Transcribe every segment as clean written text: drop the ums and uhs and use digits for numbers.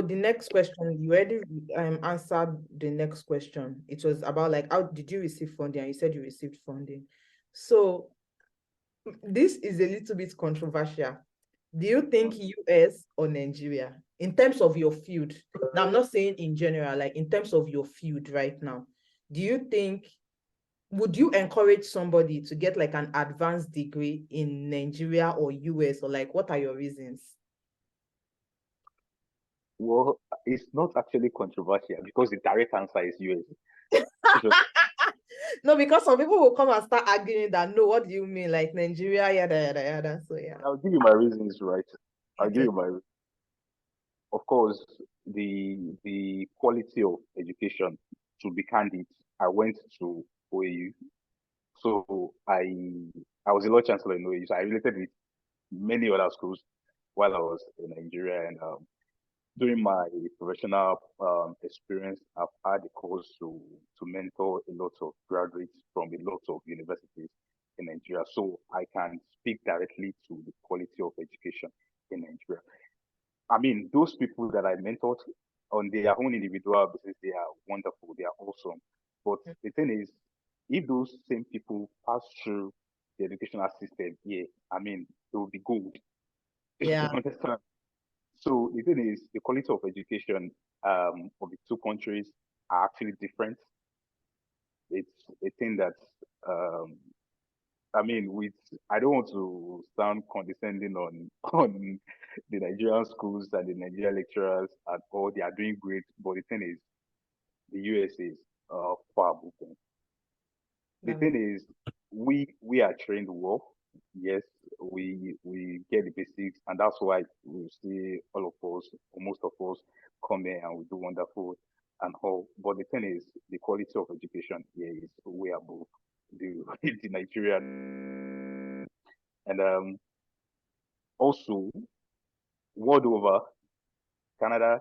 the next question, you already answered the next question. It was about like, how did you receive funding? And you said you received funding. So this is a little bit controversial. Do you think US or Nigeria in terms of your field? Now, I'm not saying in general, like in terms of your field right now, do you think, would you encourage somebody to get like an advanced degree in Nigeria or US, or like, what are your reasons? Well, it's not actually controversial because the direct answer is US. No, because some people will come and start arguing that, no, what do you mean? Like Nigeria, yada, yada, yada. So, yeah. I'll give you my reasons, right? I'll give Okay. you my, of course, the quality of education. To be candid, I went to OAU, so I was a law chancellor in OAU, so I related with many other schools while I was in Nigeria, and during my professional experience, I've had a course to mentor a lot of graduates from a lot of universities in Nigeria, so I can speak directly to the quality of education in Nigeria. I mean, those people that I mentored on their own individual basis, they are wonderful, they are awesome. But the thing is, if those same people pass through the educational system here, I mean, they will be gold. Yeah. You understand? So the thing is, the quality of education of the two countries are actually different. It's a thing that um, I mean, with I don't want to sound condescending on on the Nigerian schools and the Nigerian lecturers and all. They are doing great, but the thing is, the US is far above them. The thing is, we are trained well. Yes, we get the basics, and that's why we see all of us, or most of us, come here and we do wonderful and all. But the thing is, the quality of education here is way above the the Nigerian. And also, world over, Canada,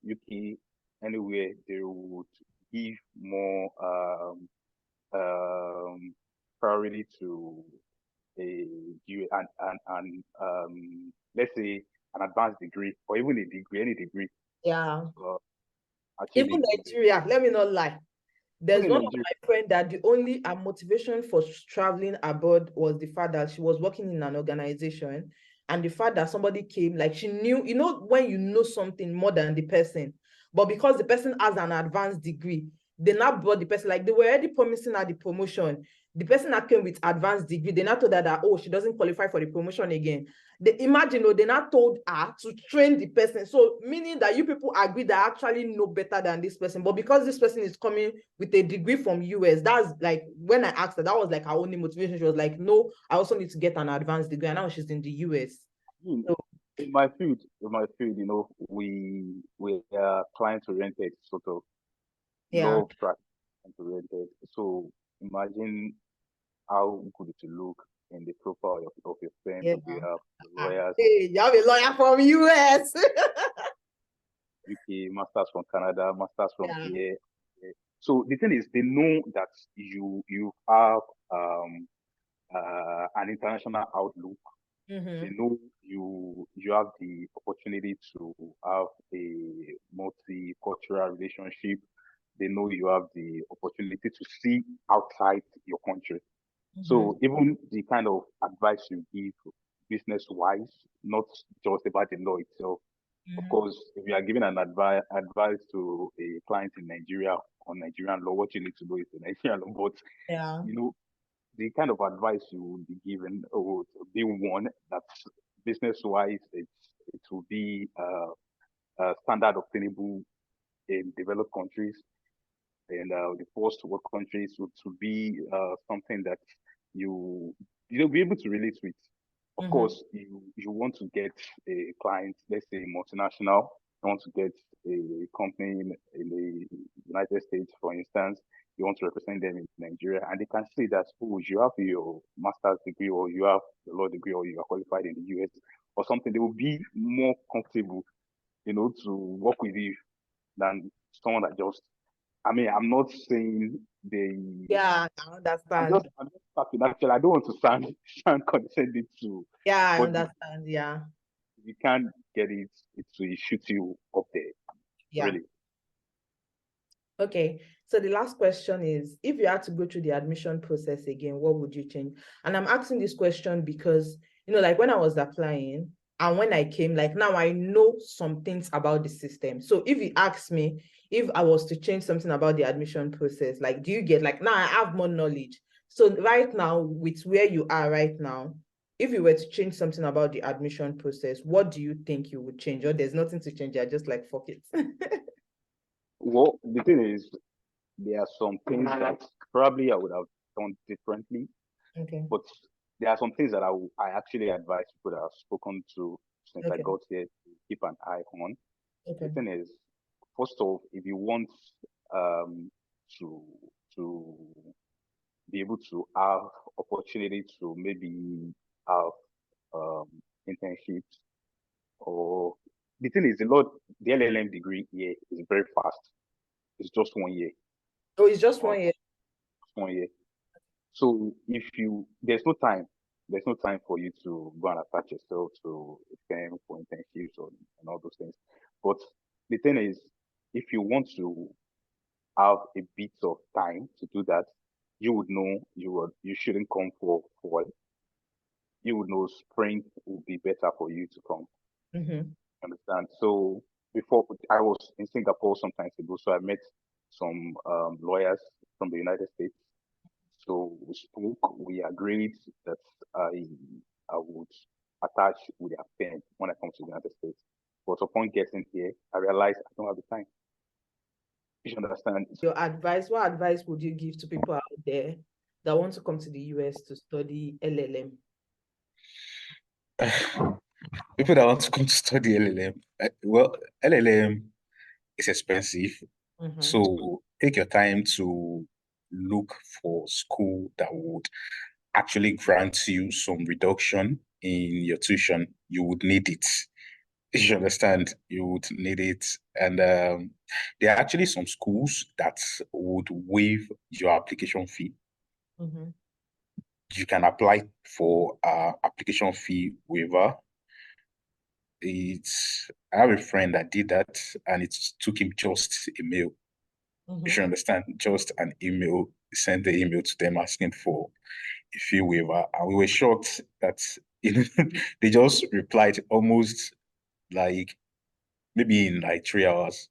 UK, anywhere, they would give more um, priority to a let's say an advanced degree or even a degree, any degree. Yeah. Actually, Even Nigeria, let me not lie. There's even in one of Nigeria, my friend that the only motivation for traveling abroad was the fact that she was working in an organization, and the fact that somebody came, like she knew, you know, when you know something more than the person, but because the person has an advanced degree, they now brought the person, like they were already promising her the promotion. The person that came with advanced degree, they now told her that, oh, she doesn't qualify for the promotion again. They imagine, oh, they now told her to train the person. So meaning that you people agree that actually know better than this person, but because this person is coming with a degree from US, that's like, when I asked her, that was like her only motivation. She was like, no, I also need to get an advanced degree, and now she's in the US. So, in my field, you know, we are client oriented, sort of yeah. law practice oriented. So imagine how good it will look in the profile of your firm Yeah. if you have lawyers, Hey, you have a lawyer from US. UK, masters from Canada, masters from Yeah. here. So the thing is, they know that you have an international outlook. They know you have the opportunity to have a multicultural relationship. They know you have the opportunity to see outside your country. So even the kind of advice you give business wise, not just about the law itself. Of course, if you are giving an advice to a client in Nigeria on Nigerian law, what you need to know is the Nigerian law. But Yeah. you know, the kind of advice you will be given would be one that business wise it will be standard obtainable in developed countries and the first world countries to be something that you you'll be able to relate with. Of course, you want to get a client, let's say multinational, you want to get a company in the United States, for instance, you want to represent them in Nigeria, and they can say that, oh, you have your master's degree, or you have the law degree, or you are qualified in the US, or something. They will be more comfortable, you know, to work with you than someone that just. I mean, I'm not saying they. Yeah, I understand. I'm just talking. Actually, I don't want to sound condescending to, Yeah, I but understand. Yeah. you can't get it, it will shoot you up there. Yeah. really. Okay. So the last question is, if you had to go through the admission process again, what would you change? And I'm asking this question because, like when I was applying and when I came, like now I know some things about the system. So if you ask me if I was to change something about the admission process, like do you get, like now I have more knowledge. So right now, with where you are right now, if you were to change something about the admission process, what do you think you would change? Or there's nothing to change, you're just like, fuck it. Well, the thing is, there are some things that probably I would have done differently, Okay. but there are some things that I actually advise people that I've spoken to since I Okay. got here to keep an eye on. The Okay. thing is, first off, if you want um, to to be able to have opportunity to maybe have um, internships, or the thing is, the LLM degree here is very fast. It's just 1 year. Oh, it's just Or 1 year. 1 year. So if you there's no time for you to go and attach yourself to a firm for internships and all those things. But the thing is, if you want to have a bit of time to do that, you would know you shouldn't come for you would know spring would be better for you to come. Mm-hmm. Understand? So before I was in Singapore some time ago, so I met some lawyers from the United States. So we spoke, we agreed that I would attach with their pen when I come to the United States. But upon getting here, I realized I don't have the time. You understand? What advice would you give to people out there that want to come to the US to study LLM? People that want to come to study LLM, well, LLM is expensive, Mm-hmm. so take your time to look for school that would actually grant you some reduction in your tuition. You would need it. You understand? You would need it. And there are actually some schools that would waive your application fee. Mm-hmm. You can apply for application fee waiver. I have a friend that did that, and it took him just a mail. You should Mm-hmm. understand, just an email. Sent the email to them asking for a fee waiver, and we were shocked that they just replied almost like maybe in like 3 hours.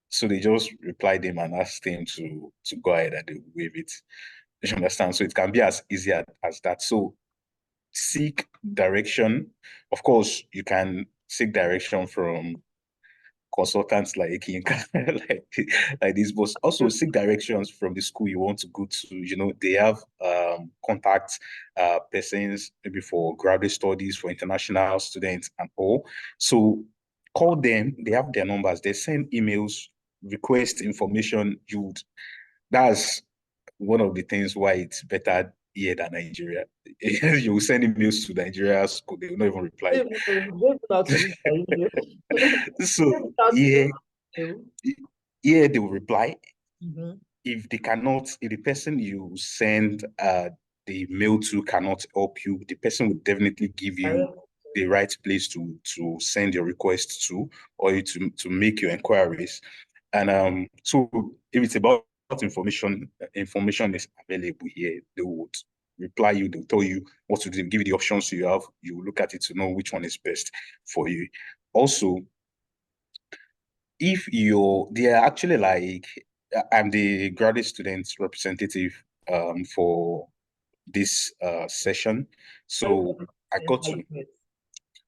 So they just replied them and asked them to go ahead and they waive it. You should understand. So it can be as easy as that. So seek direction. Of course, you can seek direction from consultants like Kinka, like this, but also seek directions from the school you want to go to. They have contact persons maybe for graduate studies, for international students and all. So call them, they have their numbers, they send emails, request information. That's one of the things why it's better here than Nigeria. You will send emails to Nigeria school, they will not even reply. They've known how to use their email. So They've known how to yeah, use their email. yeah, they will reply. Mm-hmm. If the person you send the mail to cannot help you, the person will definitely give you the right place to send your request to, or you to make your inquiries. And so if it's about information is available here, they would reply you, they'll tell you what to do, give you the options you have, you look at it to know which one is best for you. Also, if they're actually like, I'm the graduate student representative for this session. So I got to,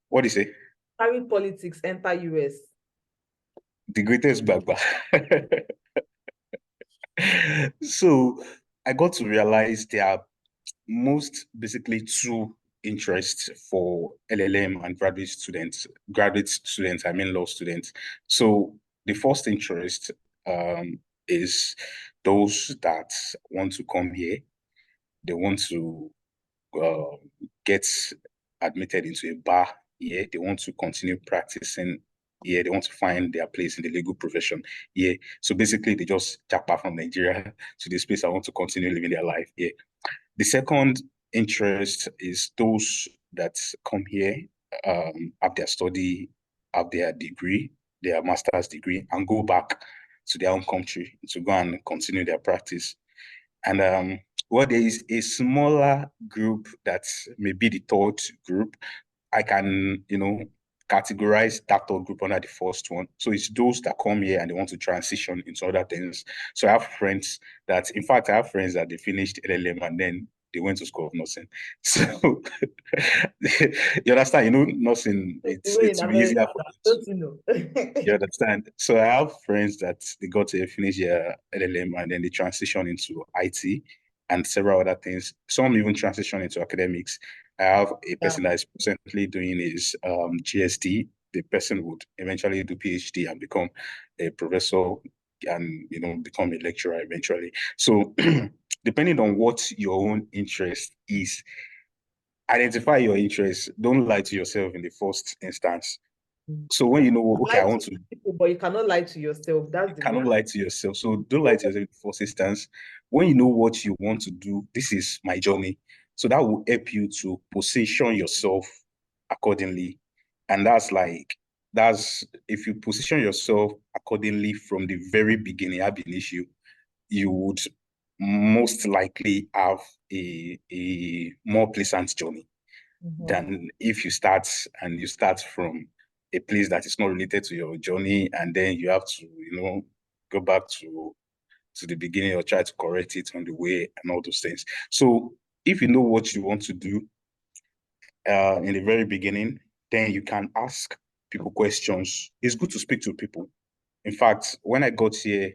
what do you say? Carry politics, enter US. The greatest bagba. So I got to realize there are most basically two interests for LLM and graduate students, I mean law students. So the first interest is those that want to come here. They want to uh, get admitted into a bar here. They want to continue practicing here. They want to find their place in the legal profession here. So basically, they just jump from Nigeria to this place. I want to continue living their life here. The second interest is those that come here, have their study, have their degree. their master's degree and go back to their own country to go and continue their practice. And well, there is a smaller group that may be the third group. I can, categorize that third group under the first one. So it's those that come here and they want to transition into other things. So I have friends that, in fact, I have friends that they finished LLM and then they went to school of nursing. So you understand, nursing, The way in it's America, easier for them to, don't you know? you understand? So I have friends that they got to finish their LLM and then they transition into IT and several other things. Some even transition into academics. I have a Yeah. person that is presently doing his GSD. The person would eventually do PhD and become a professor and become a lecturer eventually. So depending on what your own interest is, identify your interest. Don't lie to yourself in the first instance. So when you know, okay, Lie I to want to, people, but you cannot lie to yourself. That's the cannot matter. lie to yourself. So don't lie to yourself in the first instance. When you know what you want to do, this is my journey. So that will help you to position yourself accordingly. And that's if you position yourself accordingly from the very beginning, ab initio, you would most likely have a more pleasant journey than if you start from a place that is not related to your journey, and then you have to, go back to the beginning or try to correct it on the way and all those things. So if you know what you want to do in the very beginning, then you can ask people questions. It's good to speak to people. In fact, when I got here,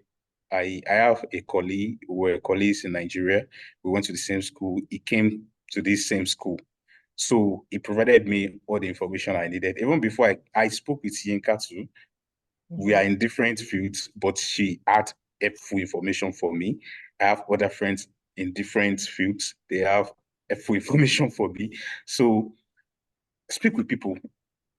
I have a colleague. We were colleagues in Nigeria. We went to the same school. He came to this same school. So he provided me all the information I needed. Even before I spoke with Yinka too. We are in different fields, but she had helpful information for me. I have other friends in different fields. They have helpful information for me. So speak with people.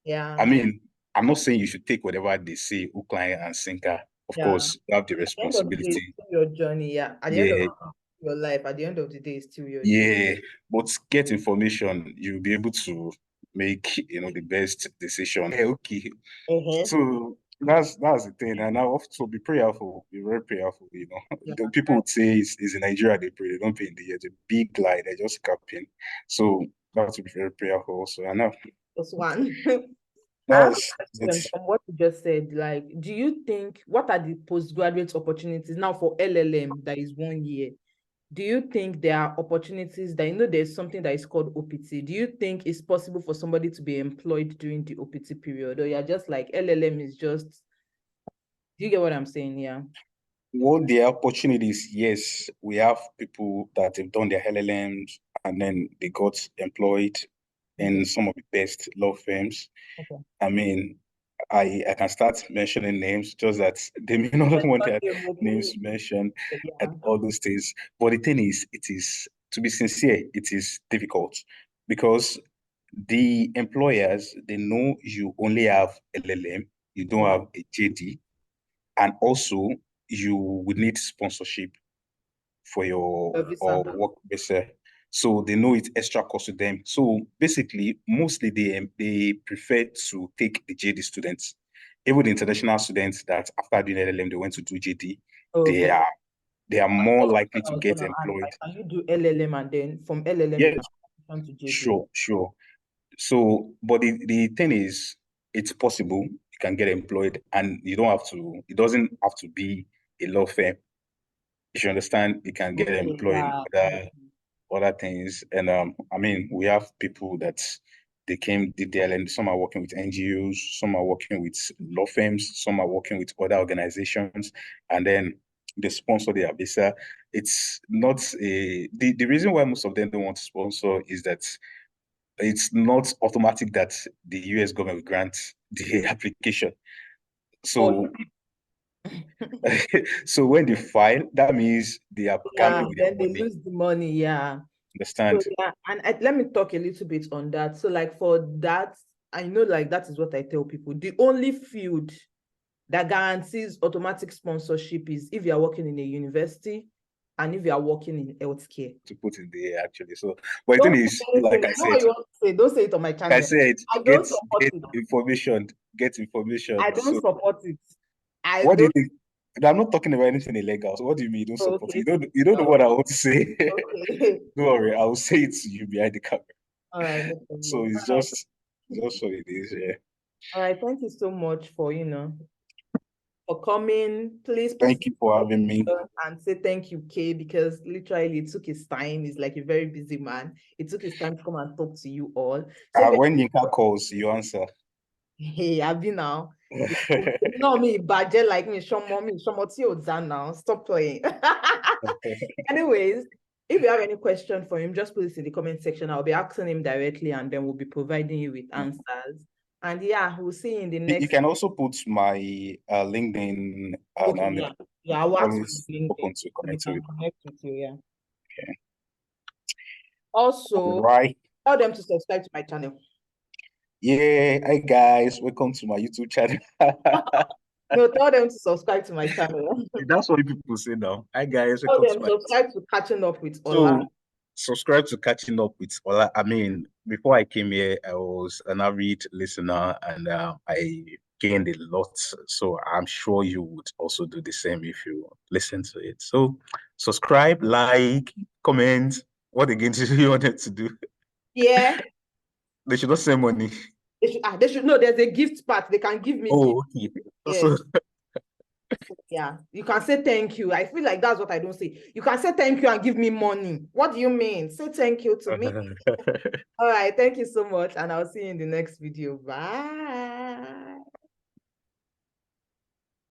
Yeah. I mean, I'm not saying you should take whatever they say, hook, line, and sinker. Of Yeah. course, you have the At the end of the day, it's responsibility. still your journey. Yeah. At the end of Yeah, your life, at the end of the day, it's still your journey. yeah. But get information, you'll be able to make, the best decision. Yeah, okay. So that's the thing. And I also be prayerful, be very prayerful, Yeah. The people would say it's in Nigeria they pray, they don't pay in the year. It's a big lie, they're just capping. So that's to be very prayerful also. And now Just one. I have that's a question that's from what you just said. Like, do you think what are the postgraduate opportunities now for LLM that is 1 year? Do you think there are opportunities that there's something that is called OPT? Do you think it's possible for somebody to be employed during the OPT period? Or you're just like LLM is just, do you get what I'm saying? Yeah. what the opportunities, yes, we have people that have done their LLMs and then they got employed in some of the best law firms. Okay. I mean, I can start mentioning names, just that they may not want their names mentioned and Yeah. all those things. But the thing is, to be sincere, it is difficult because the employers, they know you only have LLM, you don't have a JD, and also you would need sponsorship for your Visa. work visa. So they know it's extra cost to them. So basically, mostly they prefer to take the JD students. Even the international students that after doing LLM they went to do JD, they Okay. are more That's likely what I to was get gonna ask. employed. Like, can you do LLM and then from LLM you Yeah, can transition to JD? sure. So, but the thing is, it's possible you can get employed, and you don't have to. It doesn't have to be a law firm. If you understand, you can get Okay, employed in yeah. other things. And I mean, we have people that they came, did their and some are working with NGOs, some are working with law firms, some are working with other organizations, and then they sponsor their visa. It's not the reason why most of them don't want to sponsor is that it's not automatic that the US government will grant the application. Or So so when they file, that means they are yeah, gambling with their then they money. lose the money. Yeah. So Understand? yeah, and let me talk a little bit on that. So like for that, I know like that is what I tell people. The only field that guarantees automatic sponsorship is if you're working in a university and if you are working in healthcare. To put in the air, actually. So, but the Don't thing say is, anything. like I I know what said, you want to say. Don't say it on my channel. I get don't support it. information, get information. I don't So, support it. I what do you don't. think? I'm not talking about anything illegal. So, what do you mean you don't support it? Okay. You don't know what I want to say. Okay. Don't worry, I will say it to you behind the camera. All right. No So problem. it's just what it is. Yeah. All right. Thank you so much for for coming. Please Thank you for having me. and say thank you, Kay, because literally it took his time. He's like a very busy man. It took his time to come and talk to you all. So When Yinka calls, you answer. hey, I've been now. You know me, budget like me, show now. Stop playing. Anyways, if you have any question for him, just put it in the comment section. I'll be asking him directly, and then we'll be providing you with answers. And yeah, we'll see you in the next. You can also put my LinkedIn. Okay, yeah, I'll ask Always you open to connect with. connect with you. Yeah. Okay. Also, Right. tell them to subscribe to my channel. Yeah, hi guys, welcome to my YouTube channel. No, tell them to subscribe to my channel. That's what people say now. Hi guys, Tell welcome to them my. subscribe to Catching Up with Ola. So subscribe to Catching Up with Ola. I mean, before I came here, I was an avid listener and I gained a lot. So I'm sure you would also do the same if you listen to it. So subscribe, like, comment. What again do you wanted to do? Yeah. They should not send money. They should know there's a gift part. They can give me gift. Okay. Yeah. So Yeah, you can say thank you. I feel like that's what I don't say. You can say thank you and give me money. What do you mean? Say thank you to me. All right, thank you so much, and I'll see you in the next video. Bye.